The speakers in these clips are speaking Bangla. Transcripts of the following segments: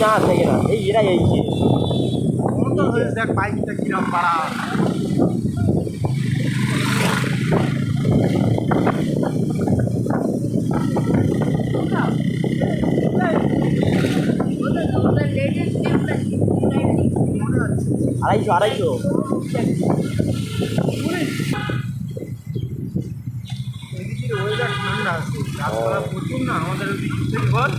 না থেকে না এই এরা এই যে দেখ বাইকটা কিরম পাড়া আড়াইশো আড়াইশো ওয়েদার ঠান্ডা আছে রাস্তা প্রচুর না আমাদের ঘর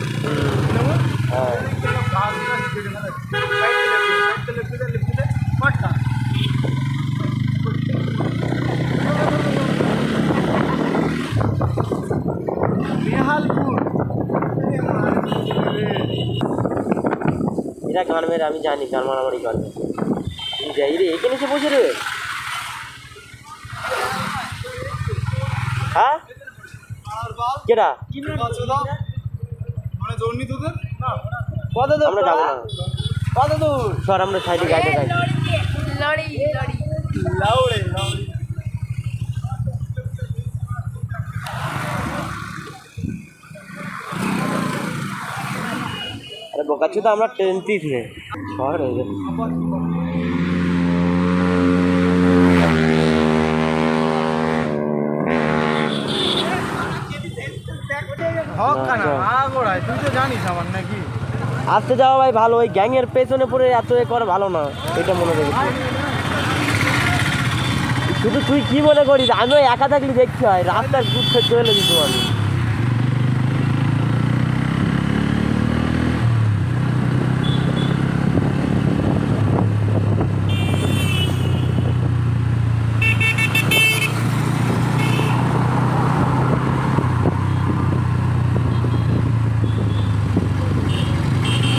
এরা গান মেরে আমি জানি গান মারামারি করবে যাই রে এখানে এসে বসে রে হ্যাঁ কেটা কত দূর আমরা যাবো না কত দূর সর আমরা সাইডে গাড়িতে যাই লাউড়ে আরে বোকাচ্ছি তো আমরা ট্রেনতেই ছিলে শহর হয়ে গেছে তুই তো জানিস আমার নাকি আসতে যাওয়া ভাই ভালো ওই গ্যাংয়ের পেছনে পড়ে এত এ করা ভালো না এটা মনে রেখেছি শুধু তুই কি মনে করিস আমি ওই একা থাকলে দেখতে হয় রাস্তার গুড থেকে চলে দিতে পারবি